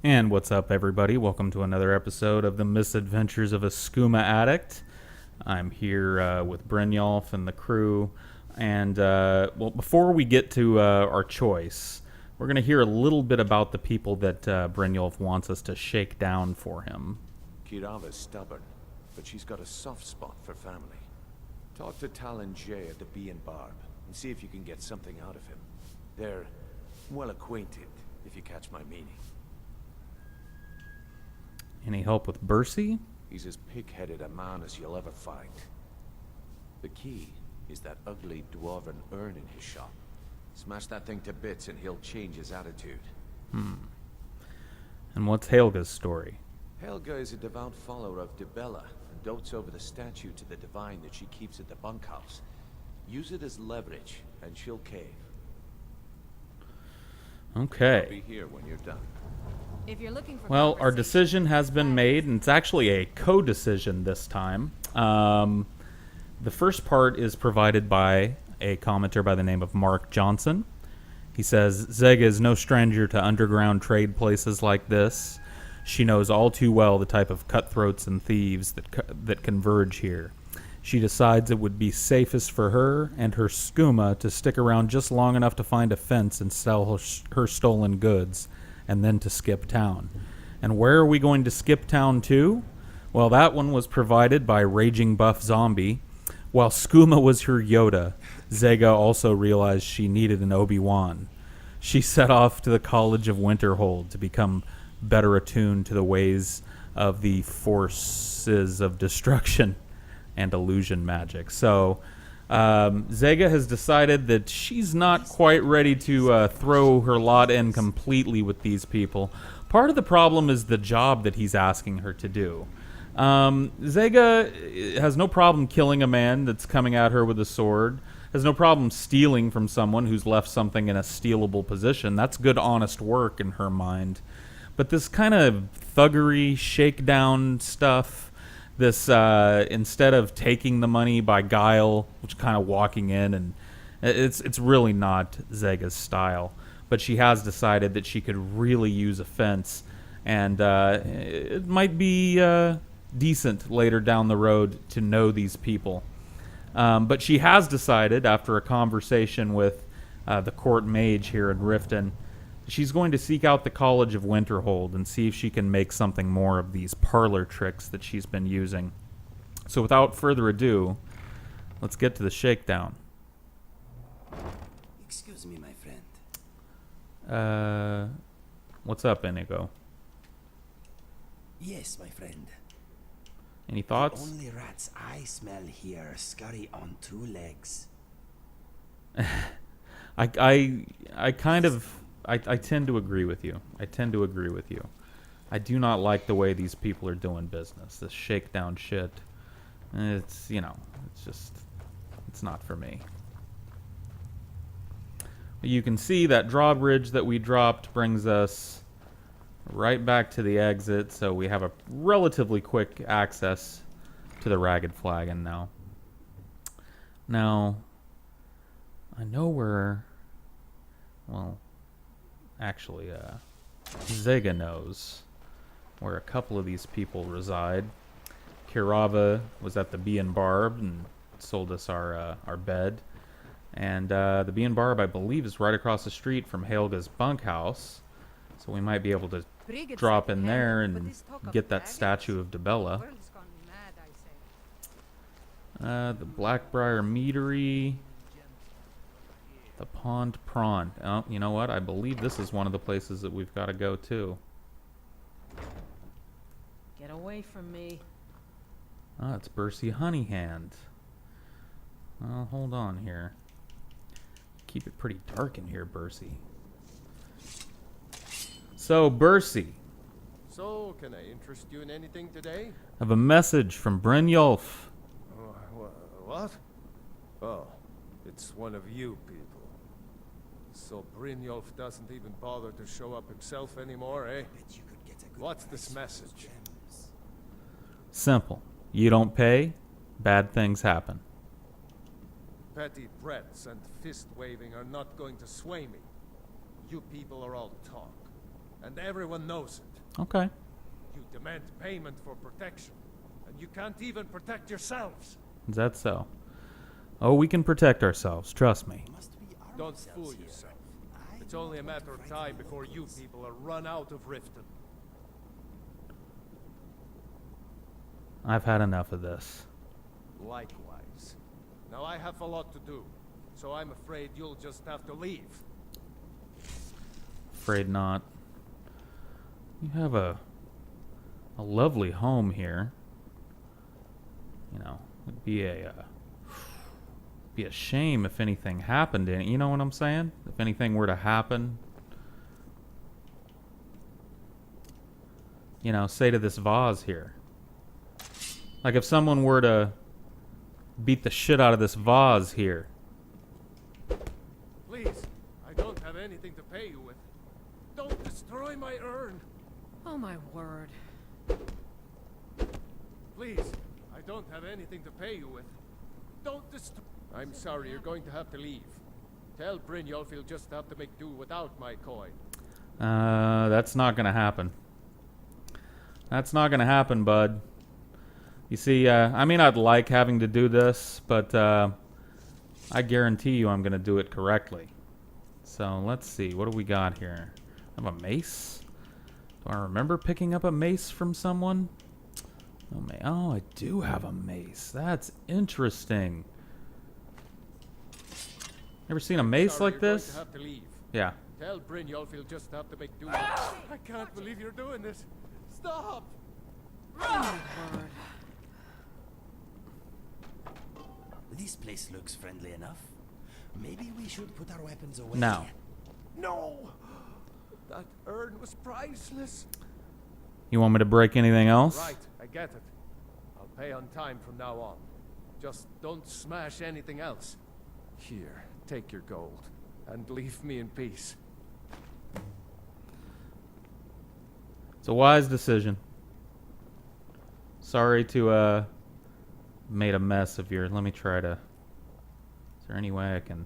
And what's up, everybody? Welcome to another episode of the Misadventures of a Skooma Addict. I'm here with Brynjolf and the crew. And, before we get to our choice, we're going to hear a little bit about the people that Brynjolf wants us to shake down for him. Kirava's stubborn, but she's got a soft spot for family. Talk to Talon J at the Bee and Barb and see if you can get something out of him. They're well acquainted, if you catch my meaning. Any help with Bercy? He's as pig-headed a man as you'll ever find. The key is that ugly dwarven urn in his shop. Smash that thing to bits and he'll change his attitude. And what's Helga's story? Helga is a devout follower of Dibella and dotes over the statue to the divine that she keeps at the bunkhouse. Use it as leverage and she'll cave. Okay. I'll be here when you're done. If you're looking for Well, our decision has been made, and it's actually a co-decision this time. The first part is provided by a commenter by the name of Mark Johnson. He says, Zega is no stranger to underground trade places like this. She knows all too well the type of cutthroats and thieves that converge here. She decides it would be safest for her and her skooma to stick around just long enough to find a fence and sell her stolen goods, and then to skip town. And where are we going to skip town to? Well, that one was provided by Raging Buff Zombie. While Skooma was her Yoda, Zega also realized she needed an Obi-Wan. She set off to the College of Winterhold to become better attuned to the ways of the forces of destruction and illusion magic. So, Zega has decided that she's not quite ready to throw her lot in completely with these people. Part of the problem is the job that he's asking her to do. Zega has no problem killing a man that's coming at her with a sword, has no problem stealing from someone who's left something in a stealable position. That's good, honest work in her mind. But this kind of thuggery, shakedown stuff, this instead of taking the money by guile, which kind of walking in, and it's really not Zega's style. But she has decided that she could really use a fence, and it might be decent later down the road to know these people. But she has decided, after a conversation with the court mage here in Riften, she's going to seek out the College of Winterhold and see if she can make something more of these parlor tricks that she's been using. So without further ado, let's get to the shakedown. Excuse me, my friend. What's up, Inigo? Yes, my friend. Any The thoughts? only rats I smell here scurry on two legs. I tend to agree with you. I do not like the way these people are doing business. This shakedown shit. It's not for me. You can see that drawbridge that we dropped brings us right back to the exit, so we have a relatively quick access to the Ragged Flagon now. Now, I know where... Well, actually, Zega knows where a couple of these people reside. Kirava was at the Bee and Barb and sold us our bed. And the Bee and Barb, I believe, is right across the street from Helga's bunkhouse. So we might be able to drop in there and get that statue of Dibella. The Blackbriar Meadery. The Pond Prawn. Oh, you know what? I believe this is one of the places that we've got to go to. Get away from me. Ah, it's Bercy Honeyhand. Well, hold on here. Keep it pretty dark in here, Bercy. So, Bercy. So, can I interest you in anything today? I have a message from Brynjolf. What? Oh, it's one of you people. So Brynjolf doesn't even bother to show up himself anymore, eh? Bet you could get a good What's price this for message? those gems. Simple. You don't pay, bad things happen. Petty threats and fist-waving are not going to sway me. You people are all talk, and everyone knows it. Okay. You demand payment for protection, and you can't even protect yourselves. Is that so? Oh, we can protect ourselves. Trust me. Don't fool yourself. It's only a matter of time before you people are run out of Riften. I've had enough of this. Likewise. Now I have a lot to do, so I'm afraid you'll just have to leave. Afraid not. You have a lovely home here. You know, it'd be a shame if anything happened in it. You know what I'm saying? If anything were to happen, you know, say to this vase here. Like if someone were to beat the shit out of this vase here. Please, I don't have anything to pay you with. Don't destroy my urn. Oh my word. Please, I don't have anything to pay you with. Don't destroy. I'm sorry, you're going to have to leave. Tell Brynjolf he'll just have to make do without my coin. That's not gonna happen. That's not gonna happen, bud. You see, I mean, I'd like having to do this, but I guarantee you I'm gonna do it correctly. So let's see, what do we got here? I have a mace. Do I remember picking up a mace from someone? Oh, I do have a mace. That's interesting. Ever seen a mace Sorry, like you're this? Going to have to leave. Yeah. Tell Brynjolf he'll just have to make do. I can't believe you're doing this. Stop! Oh my word. This place looks friendly enough. Maybe we should put our weapons away. Now. No! That urn was priceless. You want me to break anything else? Right, I get it. I'll pay on time from now on. Just don't smash anything else. Here, take your gold, and leave me in peace. It's a wise decision. Sorry to made a mess of your. Let me try to. Is there any way I can?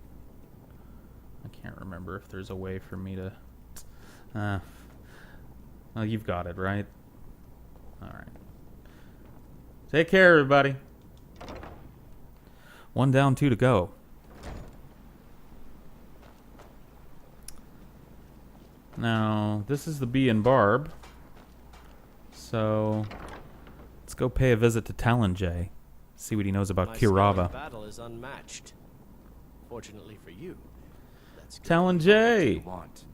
I can't remember if there's a way for me to. Well, you've got it, right? All right. Take care, everybody. 1 down, 2 to go. Now, this is the Bee and Barb. So, let's go pay a visit to Talon. See what he knows about My skill in Kirava. battle is unmatched. Fortunately for you. Let's go. Talon, You want?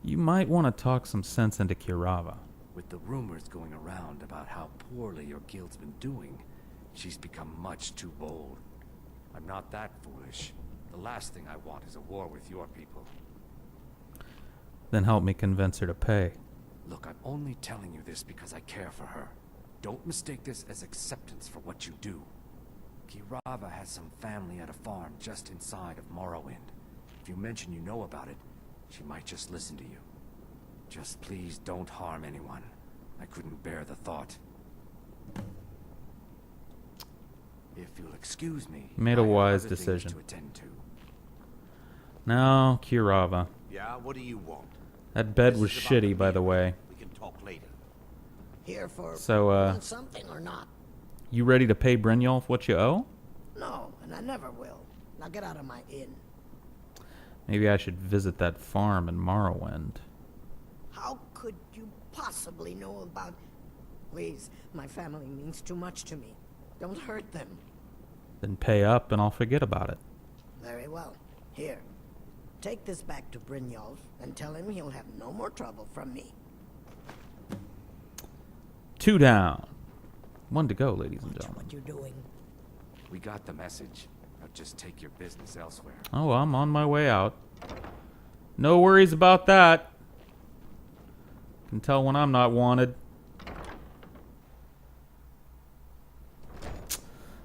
you might want to talk some sense into Kirava. With the rumors going around about how poorly your guild's been doing, she's become much too bold. I'm not that foolish. The last thing I want is a war with your people. Then help me convince her to pay. Look, I'm only telling you this because I care for her. Don't mistake this as acceptance for what you do. Kirava has some family at a farm just inside of Morrowind. If you mention you know about it, she might just listen to you. Just please don't harm anyone. I couldn't bear the thought. If you'll excuse me, You made a I have wise other things decision. to attend to. No, Kirava. Yeah, what do you want? That bed This was is about shitty, the by the meal. way. We can talk later. Here for So, want something or not? you ready to pay Brynjolf what you owe? No, and I never will. Now get out of my inn. Maybe I should visit that farm in Morrowind. How could you possibly know about... Please, my family means too much to me. Don't hurt them. Then pay up and I'll forget about it. Very well. Here, take this back to Brynjolf and tell him he'll have no more trouble from me. 2 down. 1 to go, ladies and Watch gentlemen. what you're doing. We got the message. Now just take your business elsewhere. Oh, I'm on my way out. No worries about that. Can tell when I'm not wanted.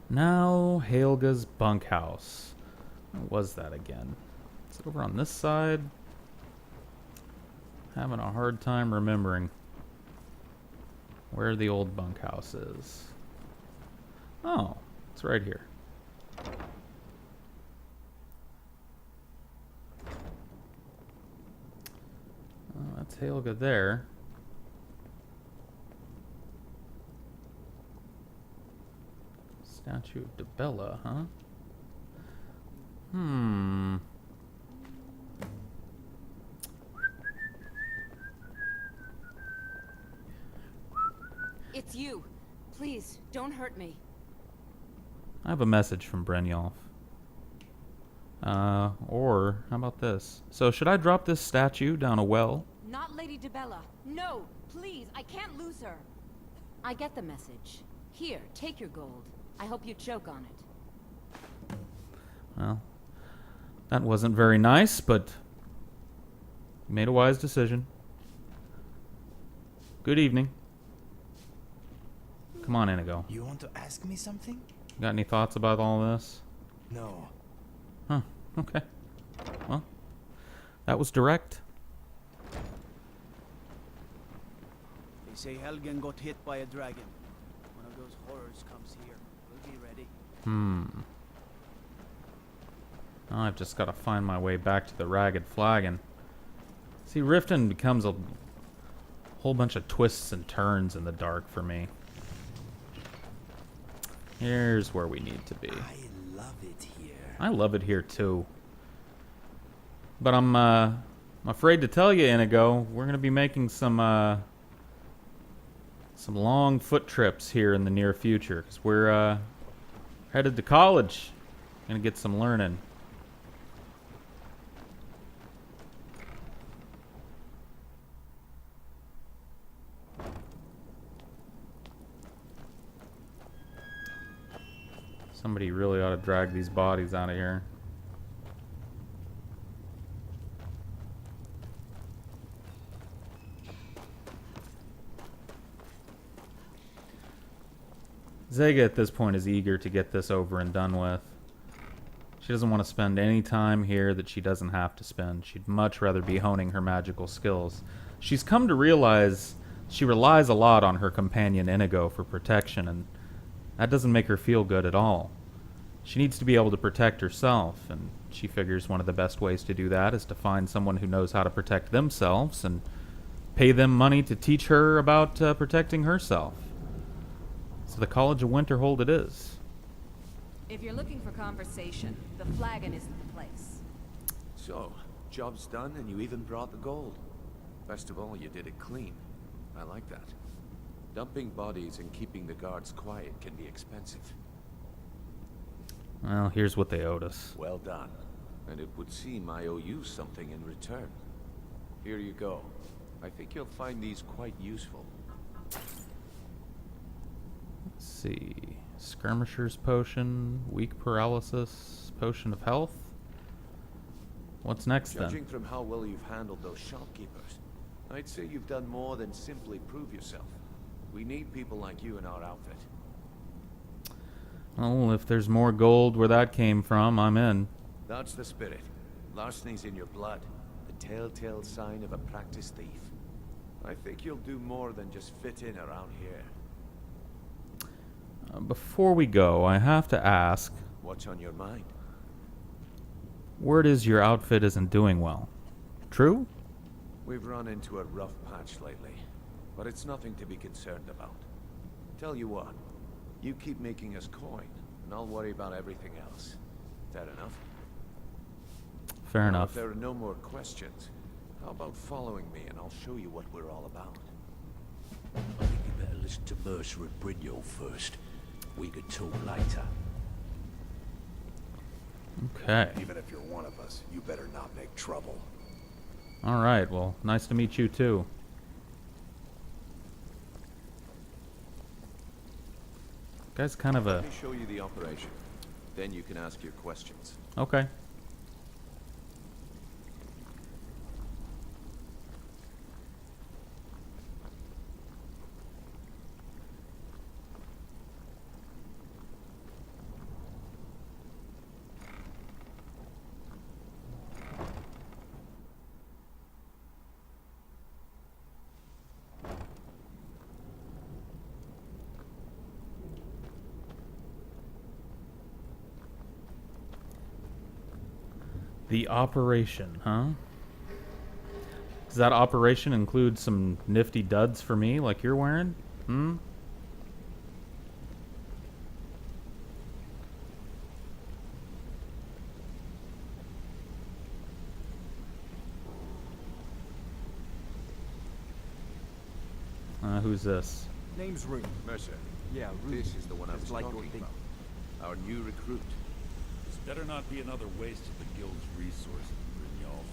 Now, Helga's bunkhouse. Where was that again? Is it over on this side? Having a hard time remembering where the old bunkhouse is. Oh, it's right here. That's Helga there. Statue of Debella, huh? It's you. Please, don't hurt me. I have a message from Brynjolf. Or, how about this? So, should I drop this statue down a well? Not Lady Debella. No, please, I can't lose her. I get the message. Here, take your gold. I hope you choke on it. Well, that wasn't very nice, but you made a wise decision. Good evening. Come on, Inigo. You want to ask me something? Got any thoughts about all this? No. Huh, okay. Well, that was direct. They say Helgen got hit by a dragon. One of those horrors comes here. We'll be ready. Now I've just got to find my way back to the Ragged Flagon. See, Riften becomes a whole bunch of twists and turns in the dark for me. Here's where we need to be. I love it here. I love it here too. But I'm afraid to tell you, Inigo, we're gonna be making some long foot trips here in the near future, because we're headed to college. Gonna get some learning. Somebody really ought to drag these bodies out of here. Zega at this point is eager to get this over and done with. She doesn't want to spend any time here that she doesn't have to spend. She'd much rather be honing her magical skills. She's come to realize she relies a lot on her companion Inigo for protection, and that doesn't make her feel good at all. She needs to be able to protect herself, and she figures one of the best ways to do that is to find someone who knows how to protect themselves and pay them money to teach her about protecting herself. So the College of Winterhold it is. If you're looking for conversation, the Flagon isn't the place. So, job's done and you even brought the gold. Best of all, you did it clean. I like that. Dumping bodies and keeping the guards quiet can be expensive. Well, here's what they owed us. Well done. And it would seem I owe you something in return. Here you go. I think you'll find these quite useful. Let's see. Skirmisher's Potion, Weak Paralysis, Potion of Health. What's next then? Judging from how well you've handled those shopkeepers, I'd say you've done more than simply prove yourself. We need people like you in our outfit. Well, if there's more gold where that came from, I'm in. That's the spirit. Larceny's in your blood. The telltale sign of a practiced thief. I think you'll do more than just fit in around here. Before we go, I have to ask, What's on your mind? word is your outfit isn't doing well. True? We've run into a rough patch lately, but it's nothing to be concerned about. Tell you what, you keep making us coin, and I'll worry about everything else. Fair enough? Fair Now, enough. if there are no more questions, how about following me and I'll show you what we're all about? I think you better listen to Mercer and Brynjolf first. We could talk later. Okay. Even if you're one of us, you better not make trouble. All right. Well, nice to meet you too. Guy's kind of a... Let me show you the operation. Then you can ask your questions. Okay. The operation, huh? Does that operation include some nifty duds for me, like you're wearing? Hmm? Who's this? Name's Rune. Mercer, Yeah, Rune. this is the one I was Just like your talking thing. about. Our new recruit. This better not be another waste of the guild's resources, Brynjolf.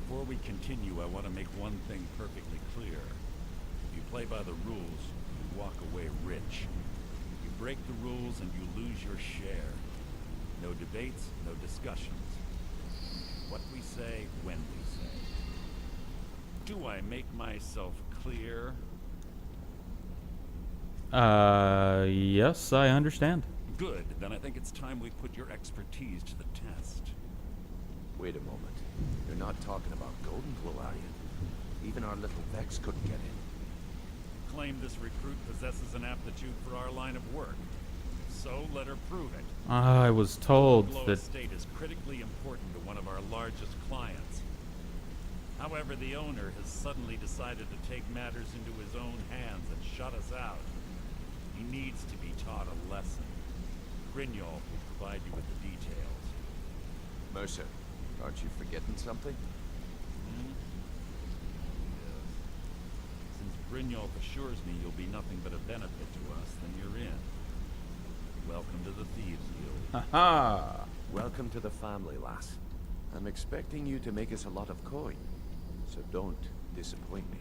Before we continue, I want to make one thing perfectly clear. If you play by the rules, you walk away rich. You break the rules and you lose your share. No debates, no discussions. What we say, when we say. Do I make myself clear? Yes, I understand. Good. Then I think it's time we put your expertise to the test. Wait a moment. You're not talking about Golden Glow, are you? Even our little Vex couldn't get in. Claim this recruit possesses an aptitude for our line of work. So let her prove it. I was told Glow that... Estate is critically important to one of our largest clients. However, the owner has suddenly decided to take matters into his own hands and shut us out. He needs to be taught a lesson. Brynjolf will provide you with the details. Mercer, aren't you forgetting something? Hmm? Yes. Since Brynjolf assures me you'll be nothing but a benefit to us, then you're in. Welcome to the Thieves Guild. Haha! Welcome to the family, lass. I'm expecting you to make us a lot of coin, so don't disappoint me.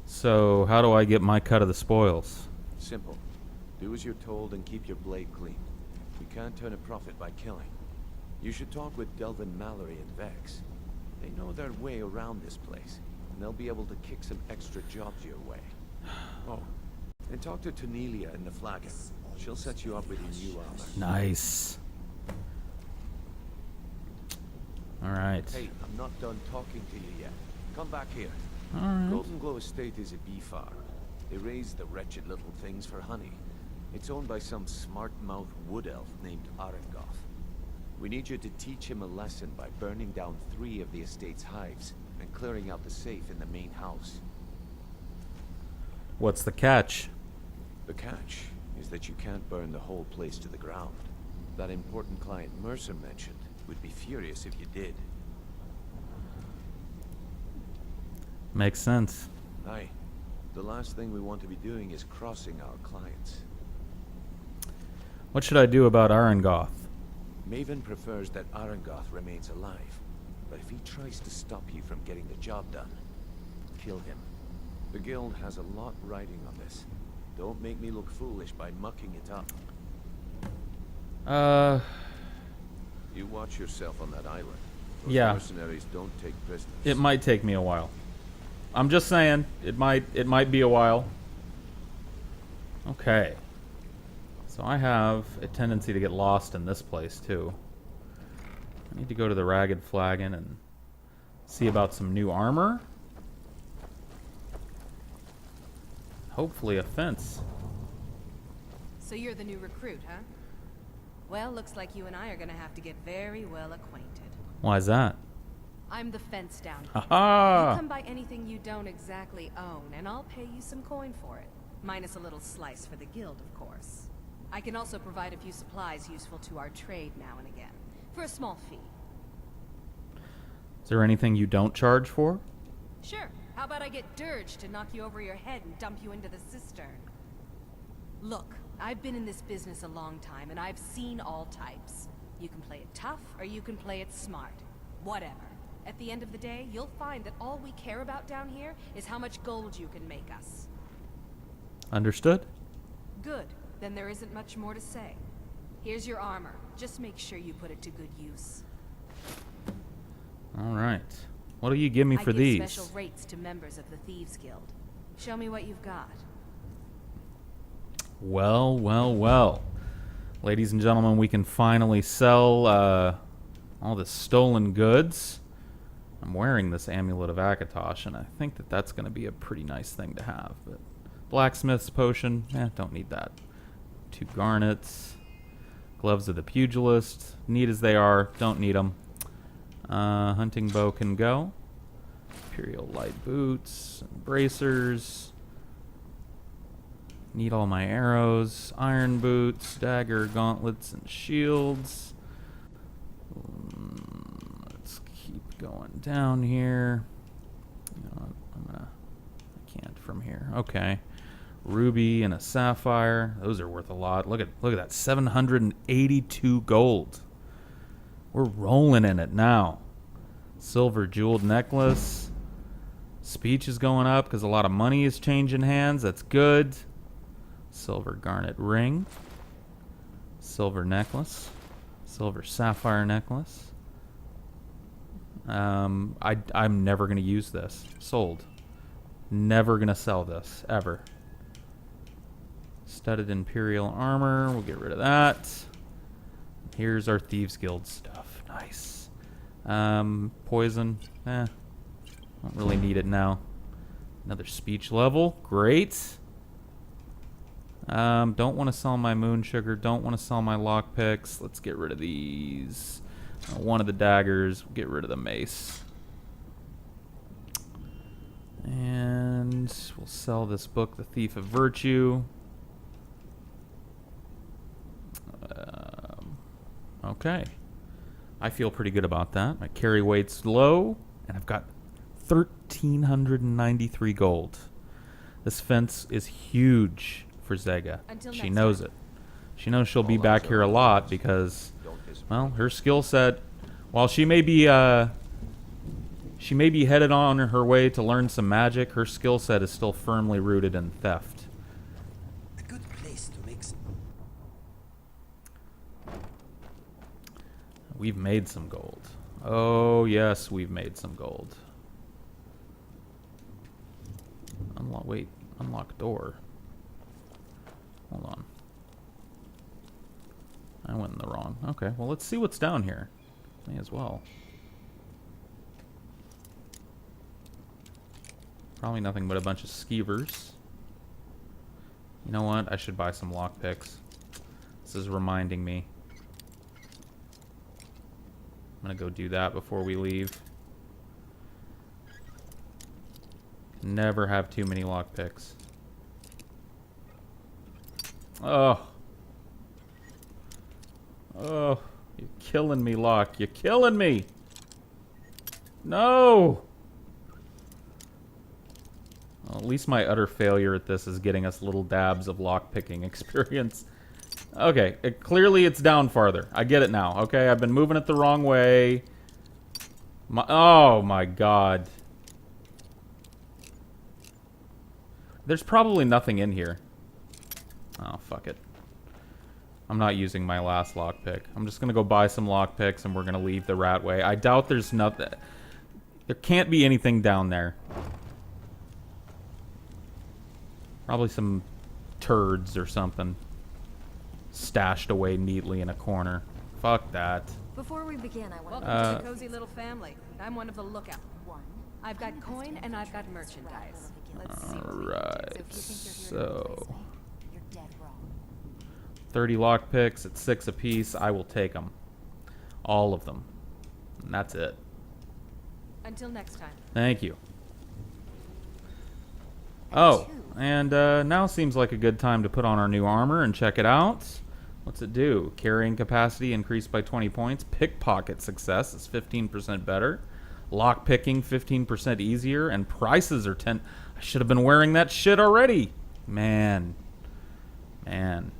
So, how do I get my cut of the spoils? Simple. Do as you're told and keep your blade clean. We can't turn a profit by killing. You should talk with Delvin Mallory and Vex. They know their way around this place, and they'll be able to kick some extra jobs your way. Oh, and talk to Tanelia in the Flagon. She'll set you up with your new armor. Nice. Alright. Hey, I'm not done talking to you yet. Come back here. Alright. Golden Glow Estate is a bee farm. They raise the wretched little things for honey. It's owned by some smart-mouthed wood elf named Arengoth. We need you to teach him a lesson by burning down 3 of the estate's hives and clearing out the safe in the main house. What's the catch? The catch is that you can't burn the whole place to the ground. That important client Mercer mentioned would be furious if you did. Makes sense. Aye. The last thing we want to be doing is crossing our clients. What should I do about Arengoth? Maven prefers that Arengoth remains alive, but if he tries to stop you from getting the job done, kill him. The guild has a lot riding on this. Don't make me look foolish by mucking it up. You watch yourself on that island. Those Yeah. mercenaries don't take prisoners. It might take me a while. I'm just saying, it might be a while. Okay. So I have a tendency to get lost in this place too. I need to go to the Ragged Flagon and see about some new armor. Hopefully a fence. So you're the new recruit, huh? Well, looks like you and I are gonna have to get very well acquainted. Why is that? I'm the fence down here. Ha-ha! You come by anything you don't exactly own, and I'll pay you some coin for it. Minus a little slice for the guild, of course. I can also provide a few supplies useful to our trade now and again, for a small fee. Is there anything you don't charge for? Sure. How about I get Dirge to knock you over your head and dump you into the cistern? Look, I've been in this business a long time, and I've seen all types. You can play it tough, or you can play it smart. Whatever. At the end of the day, you'll find that all we care about down here is how much gold you can make us. Understood? Good. Then there isn't much more to say. Here's your armor. Just make sure you put it to good use. Alright. What do you give me for I give these? special rates to members of the Thieves Guild. Show me what you've got. Well, well, well. Ladies and gentlemen, we can finally sell all the stolen goods. I'm wearing this Amulet of Akatosh, and I think that that's going to be a pretty nice thing to have. But Blacksmith's Potion, don't need that. 2 garnets. Gloves of the Pugilist, neat as they are, don't need them. Hunting bow can go. Imperial light boots, and bracers. Need all my arrows, iron boots, dagger, gauntlets, and shields. Let's keep going down here. No, I can't from here. Okay. Ruby and a sapphire. Those are worth a lot. Look at that. 782 gold. We're rolling in it now. Silver jeweled necklace. Speech is going up because a lot of money is changing hands. That's good. Silver garnet ring. Silver necklace. Silver sapphire necklace. I'm never going to use this. Sold. Never going to sell this. Ever. Studded Imperial armor. We'll get rid of that. Here's our Thieves Guild stuff. Nice. Poison. Don't really need it now. Another speech level. Great. Don't want to sell my moon sugar. Don't want to sell my lockpicks. Let's get rid of these. One of the daggers. We'll get rid of the mace. And we'll sell this book, The Thief of Virtue. Okay. I feel pretty good about that. My carry weight's low, and I've got 1,393 gold. This fence is huge for Zega. She knows it. She knows she'll be back here a lot because, well, her skill set, while she may be headed on her way to learn some magic, her skill set is still firmly rooted in theft. A good place to make some. We've made some gold. Oh, yes, we've made some gold. Unlock door. Hold on. I went in the wrong. Okay, well, let's see what's down here. May as well. Probably nothing but a bunch of skeevers. You know what? I should buy some lockpicks. This is reminding me. I'm gonna go do that before we leave. Never have too many lockpicks. Oh. Oh. You're killing me, Lock. You're killing me. No. Well, at least my utter failure at this is getting us little dabs of lockpicking experience. Okay, clearly it's down farther. I get it now. Okay, I've been moving it the wrong way. Oh my god. There's probably nothing in here. Oh, fuck it. I'm not using my last lockpick. I'm just gonna go buy some lockpicks and we're gonna leave the rat way. I doubt there's nothing. There can't be anything down there. Probably some turds or something. Stashed away neatly in a corner. Fuck that. Before we begin, I want welcome to the cozy little family. I'm one of the lookout. I've got coin and I've got merchandise. Let's see. Alright, so 30 lockpicks at 6 apiece. I will take them. All of them. And that's it. Until next time. Thank you. Oh, and now seems like a good time to put on our new armor and check it out. What's it do? Carrying capacity increased by 20 points. Pickpocket success is 15% better. Lockpicking 15% easier. And prices are 10. I should have been wearing that shit already. Man. Man.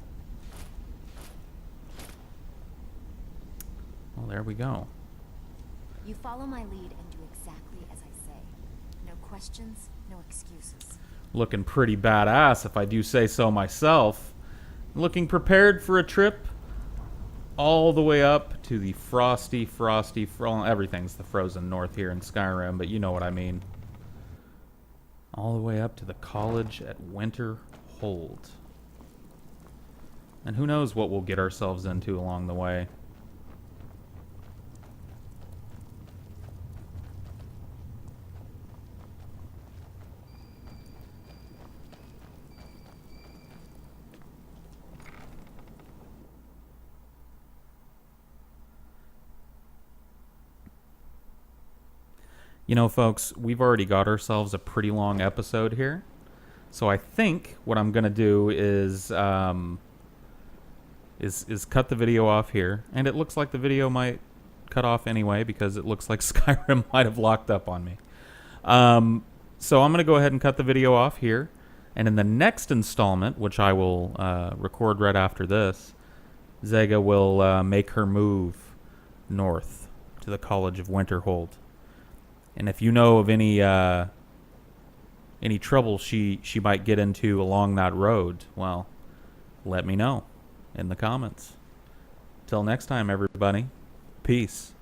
Well, there we go. You follow my lead and do exactly as I say. No questions, no excuses. Looking pretty badass, if I do say so myself. Looking prepared for a trip all the way up to the frosty, everything's the frozen north here in Skyrim, but you know what I mean. All the way up to the college at Winter Hold. And who knows what we'll get ourselves into along the way. You know, folks, we've already got ourselves a pretty long episode here. So I think what I'm going to do is cut the video off here. And it looks like the video might cut off anyway because it looks like Skyrim might have locked up on me. So I'm going to go ahead and cut the video off here. And in the next installment, which I will record right after this, Zega will make her move north to the College of Winterhold. And if you know of any trouble she might get into along that road, well, let me know in the comments. Till next time, everybody. Peace.